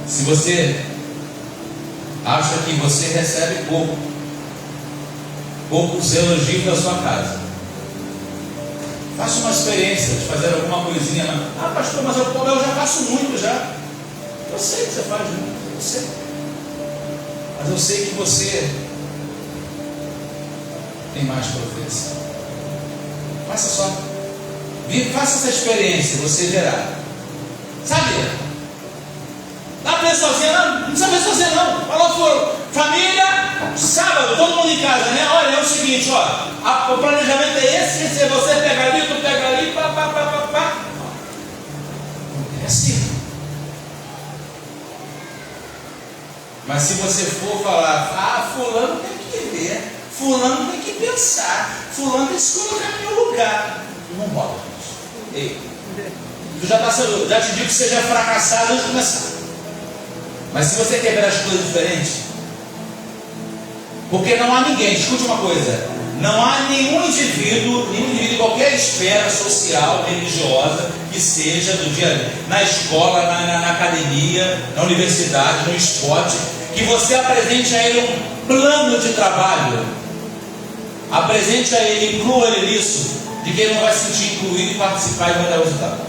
Speaker 1: se você acha que você recebe poucos elogios da sua casa, faça uma experiência de fazer alguma coisinha. Pastor, mas eu já faço muito já. Eu sei que você faz muito, eu sei. Mas eu sei que você tem mais para oferecer. Faça essa experiência, você verá. Sabe? Dá para ver sozinha? Não precisa ver sozinha não. Falou, família, sábado, todo mundo em casa, né? Olha, é o seguinte, ó, o planejamento é esse, você pega ali, tu pega ali, pá. É assim. Mas se você for falar, fulano tem que ver, fulano tem que pensar, fulano tem que se colocar no meu lugar, não rola, gente. Ei, tu já te digo que seja fracassado antes de começar. Mas se você quebrar as coisas diferentes, porque não há ninguém, escute uma coisa, não há nenhum indivíduo de qualquer esfera social, religiosa, que seja do dia na escola, na academia, na universidade, no esporte, que você apresente a ele um plano de trabalho, apresente a ele, inclua ele nisso, de que ele não vai se sentir incluído e participar e vai dar resultado.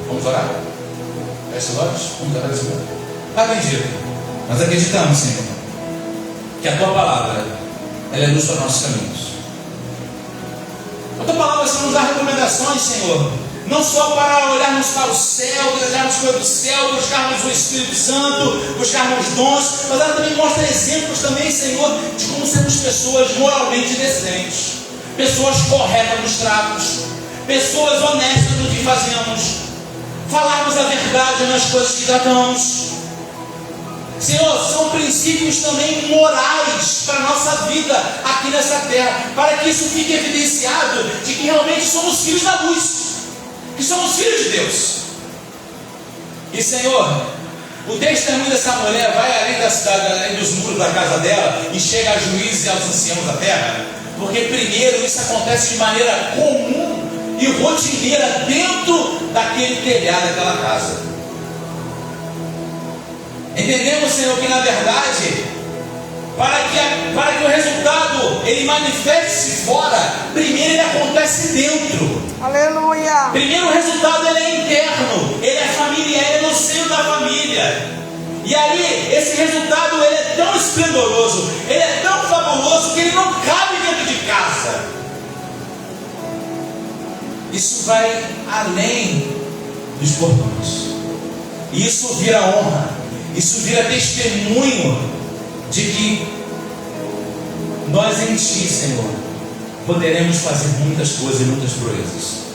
Speaker 1: Vamos orar? Feche os olhos, vamos dar resultado. Pai bendito, nós acreditamos, Senhor, que a Tua palavra, ela é luz para nossos caminhos. A Tua palavra, Senhor, nos dá recomendações, Senhor, não só para olharmos para o céu, desejarmos coisas do céu, buscarmos o Espírito Santo, buscarmos dons, mas ela também mostra exemplos também, Senhor, de como sermos pessoas moralmente decentes, pessoas corretas nos tratos, pessoas honestas no que fazemos, falarmos a verdade nas coisas que tratamos. Senhor, são princípios também morais para a nossa vida aqui nessa terra, para que isso fique evidenciado de que realmente somos filhos da luz, que somos filhos de Deus. E Senhor, o testemunho dessa mulher vai além da cidade, além dos muros da casa dela, e chega a juízes e aos anciãos da terra, porque primeiro isso acontece de maneira comum e rotineira dentro daquele telhado, daquela casa. Entendemos, Senhor, que na verdade, para que o resultado ele manifeste-se fora, primeiro ele acontece dentro.
Speaker 2: Aleluia!
Speaker 1: Primeiro o resultado ele é interno, ele é familiar, ele é no seio da família. E aí esse resultado ele é tão esplendoroso, ele é tão fabuloso que ele não cabe dentro de casa. Isso vai além dos portões. Isso vira honra. Isso vira testemunho de que nós em Ti, Senhor, poderemos fazer muitas coisas e muitas proezas.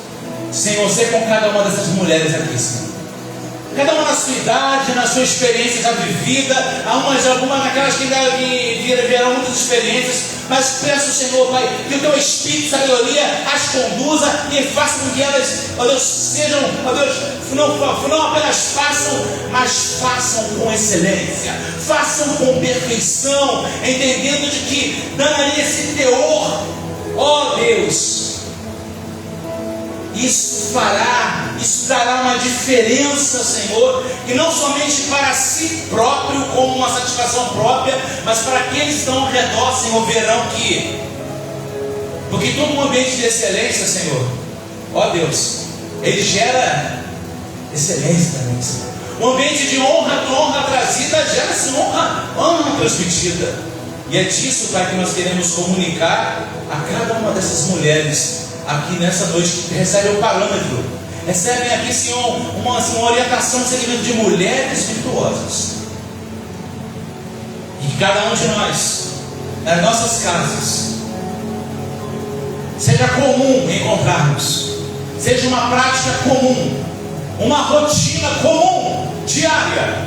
Speaker 1: Senhor, sei com cada uma dessas mulheres aqui, Senhor. Cada uma na sua idade, na sua experiência já vivida, algumas daquelas que vieram muitas experiências, mas peço, Senhor, Pai, que o Teu Espírito de sabedoria as conduza e faça com que elas, ó Deus, sejam, ó Deus, não apenas façam, mas façam com excelência, façam com perfeição, entendendo de que, dando ali esse teor, ó Deus, isso dará uma diferença, Senhor, que não somente para si próprio, como uma satisfação própria, mas para aqueles que estão ao redor, Senhor, verão que, porque todo um ambiente de excelência, Senhor, ó Deus, ele gera excelência também, Senhor. Um ambiente de honra trazida, gera-se honra transmitida. E é disso, Pai, que nós queremos comunicar a cada uma dessas mulheres aqui nessa noite que recebem o parâmetro, recebem aqui, Senhor, uma orientação de segmento de mulheres virtuosas. E que cada um de nós, nas nossas casas, seja comum encontrarmos, seja uma prática comum, uma rotina comum, diária,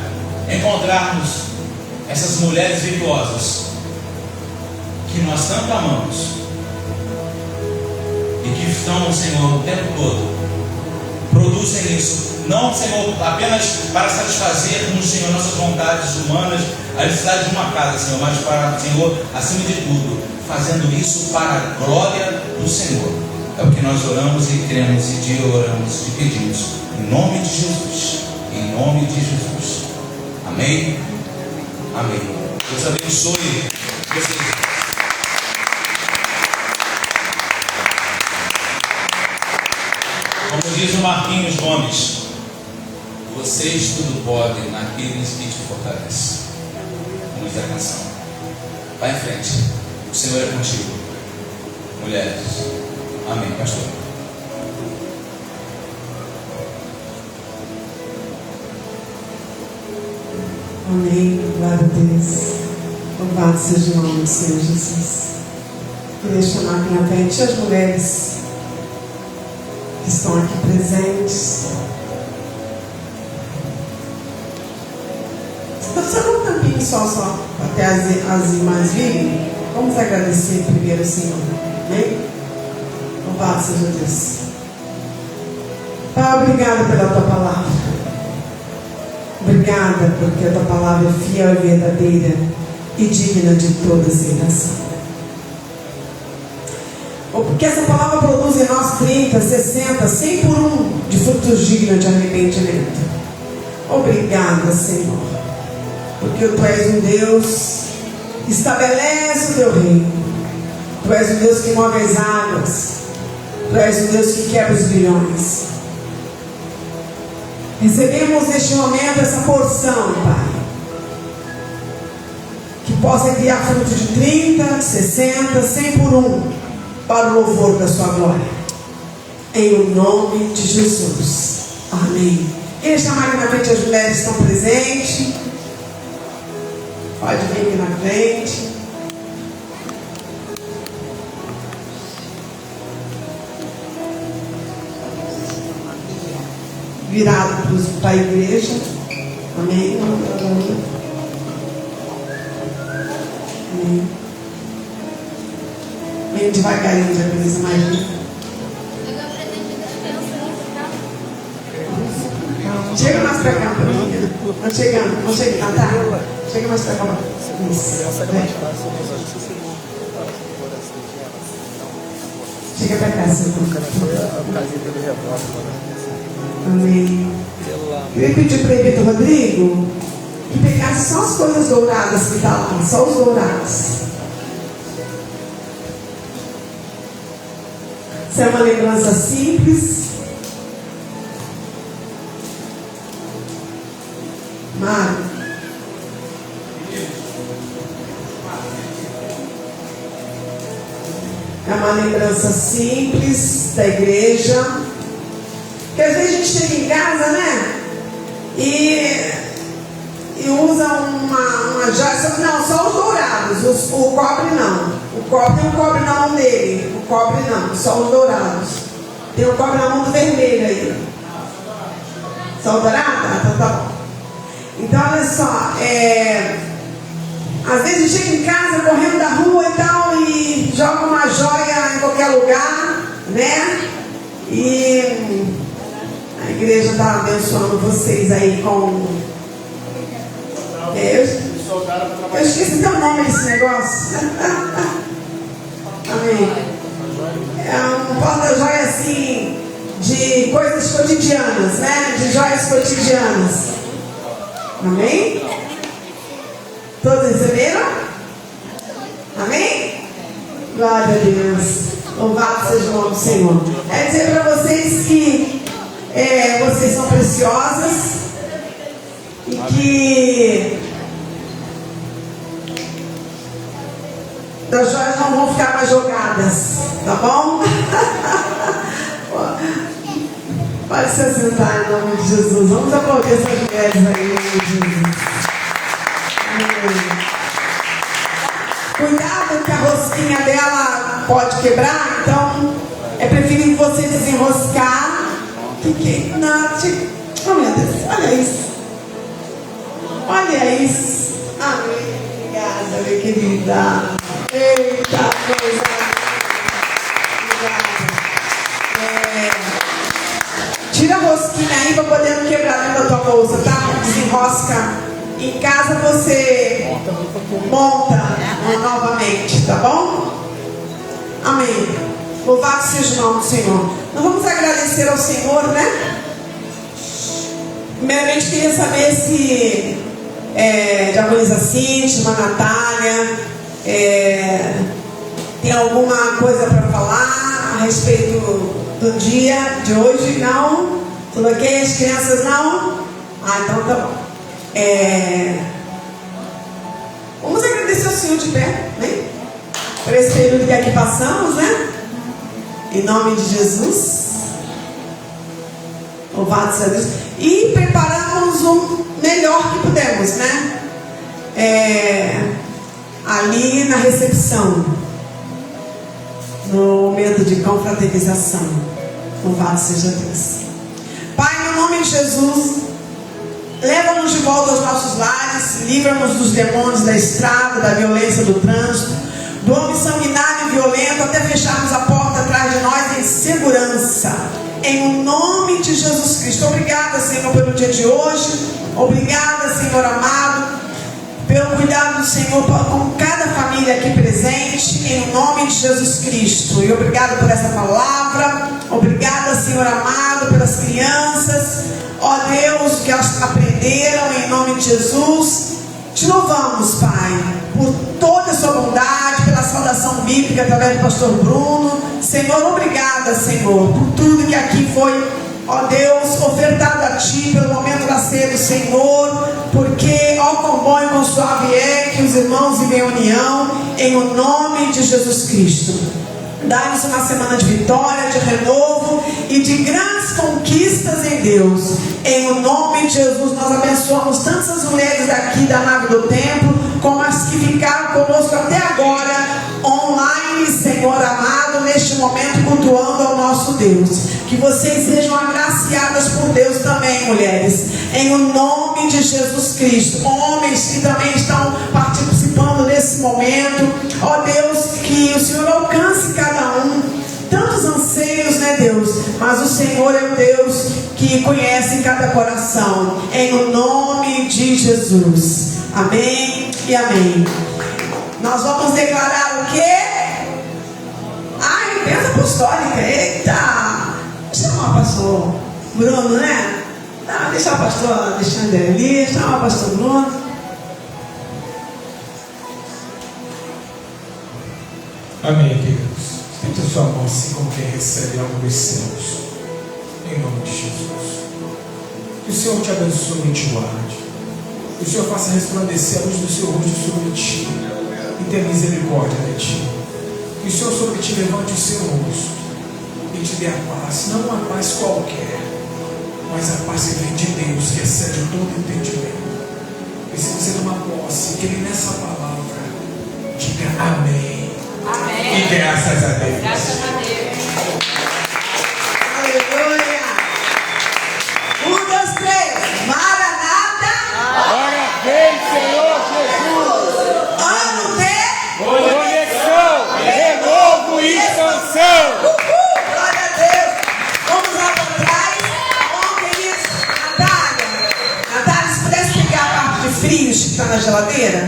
Speaker 1: encontrarmos essas mulheres virtuosas que nós tanto amamos e que estão, Senhor, o tempo todo, produzem isso, não, Senhor, apenas para satisfazermos, Senhor, nossas vontades humanas, a necessidade de uma casa, Senhor, mas para, Senhor, acima de tudo, fazendo isso para a glória do Senhor. É o que nós oramos e cremos e te oramos e pedimos, em nome de Jesus, em nome de Jesus. Amém? Amém. Deus abençoe vocês. Como diz o Marquinhos Gomes, vocês tudo podem naqueles que te fortalecem. Como diz a canção. Vai em frente. O Senhor é contigo. Mulheres. Amém, pastor.
Speaker 2: Amém. Glória a Deus. Louvado seja o nome do Senhor Jesus. Queria chamar aqui na frente as mulheres que estão aqui presentes. Só um tampinho só até as irmãs virem. Vamos agradecer primeiro ao Senhor. Amém? Louvado seja Deus. Pai, obrigado pela tua palavra. Obrigada porque a tua palavra é fiel e verdadeira e digna de toda aceitação. Porque essa palavra produz em nós 30, 60, 100 por um de frutos dignos de arrependimento. Obrigada, Senhor, porque tu és um Deus que estabelece o teu reino. Tu és um Deus que move as águas. Tu és um Deus que quebra os grilhões. Recebemos neste momento essa porção, Pai, que possa enviar fruto de 30, 60, 100 por um para o louvor da sua glória, em o nome de Jesus. Amém. Queria chamar aqui na frente as mulheres que estão presentes. Pode vir aqui na frente. Virado para a igreja. Amém. Amém. Vem devagarinho, já começa mais linda. Chega mais pra cá, pra mim. Vamos chegando, tá? Chega mais pra cá. Isso. Chega pra cá, Senhor. Amém. Eu ia pedir para o Vitor Rodrigo que pegasse só as coisas douradas que está lá, só os dourados. Isso é uma lembrança simples. Mário. É uma lembrança simples da igreja. Porque às vezes a gente chega em casa, né? E usa uma joia. Não, só os dourados. O cobre não. O cobre tem um cobre na mão dele. O cobre não, só os dourados. Tem um cobre na mão do vermelho aí. Só o dourado? Ah, então tá bom. Então olha só. Às vezes a gente chega em casa correndo da rua e tal e joga uma joia em qualquer lugar, né? E a igreja está abençoando vocês aí com. Eu esqueci teu nome desse negócio. Amém. É um porta-joia assim, de coisas cotidianas, né? De joias cotidianas. Amém? Todos receberam? Amém? Glória a Deus. Louvado seja o nome do Senhor. É dizer para vocês que vocês são preciosas e que as joias não vão ficar mais jogadas, tá bom? Pode se assentar em nome de Jesus. Vamos aplaudir essas mulheres aí em nome de Jesus. Cuidado que a rosquinha dela pode quebrar, então é preferível você desenroscar. Não, Oh, meu Deus, olha isso. Olha isso. Amém. Obrigada, minha querida. Eita, coisa. Obrigada. Tira a rosquinha aí para poder não quebrar dentro da tua bolsa, tá? Desenrosca. Em casa você monta novamente, tá bom? Amém. Louvado seja o nome do Senhor. Nós vamos agradecer ao Senhor, né? Primeiramente queria saber se Diaconisa Cíntia, irmã Natália, tem alguma coisa para falar a respeito do dia de hoje? Não? Tudo ok? As crianças não? Ah, então tá bom. Vamos agradecer ao Senhor de pé, né? Por esse período que aqui passamos, né? Em nome de Jesus. Louvado seja Deus. E preparamos o melhor que pudemos, né? Ali na recepção, no momento de confraternização. Louvado seja Deus. Pai, no nome de Jesus, leva-nos de volta aos nossos lares, livra-nos dos demônios da estrada, da violência do trânsito, do homem sanguinário e violento, até fecharmos a porta atrás de nós em segurança. Em nome de Jesus Cristo. Obrigada, Senhor, pelo dia de hoje. Obrigada, Senhor amado, pelo cuidado do Senhor com cada família aqui presente, em nome de Jesus Cristo. E obrigado por essa palavra. Obrigada, Senhor amado, pelas crianças, ó Deus, que elas aprenderam, em nome de Jesus. Te louvamos, Pai, por toda a sua bondade, pela saudação bíblica através do pastor Bruno. Senhor, obrigada, Senhor, por tudo que aqui foi, ó Deus, ofertado a Ti pelo momento da ceia do Senhor, porque, ó quão bom e quão suave é que os irmãos vivem em união, em o nome de Jesus Cristo. Dá-nos uma semana de vitória, de renovo e de grandes conquistas em Deus. Em o nome de Jesus, nós abençoamos tantas mulheres daqui da nave do templo, como as que ficaram conosco até agora, online, Senhor amado, neste momento cultuando ao nosso Deus. Que vocês sejam agraciadas por Deus também, mulheres. Em o nome de Jesus Cristo. Homens que também estão participando desse momento. Ó Deus, que o Senhor alcance cada um. Tantos anseios, né, Deus? Mas o Senhor é o Deus que conhece cada coração. Em o nome de Jesus. Amém e amém. Nós vamos declarar o quê? Bênção apostólica. Eita! Chama o pastor Bruno, né? Não, deixa o pastor Alexandre ali. Chama o pastor Bruno.
Speaker 3: Amém, queridos. Estende a sua mão assim como quem recebe algo dos céus. Em nome de Jesus. Que o Senhor te abençoe e te guarde. Que o Senhor faça resplandecer a luz do seu rosto sobre ti e tenha misericórdia de ti. Que o Senhor sobre ti levante o seu rosto e te dê a paz. Não uma paz qualquer, mas a paz que vem de Deus, que excede todo entendimento. E se você tomar posse, que ele nessa palavra diga amém.
Speaker 4: Amém.
Speaker 3: E graças a Deus.
Speaker 4: Graças a Deus.
Speaker 2: Aleluia. 1, 2, 3. Maranata.
Speaker 5: Glória vem, Senhor Jesus.
Speaker 2: Ano de
Speaker 5: Conexão, renovo e expansão.
Speaker 2: Glória a Deus. Vamos lá para trás. Bom, queridos. Natália, se pudesse pegar a parte de frios que está na geladeira.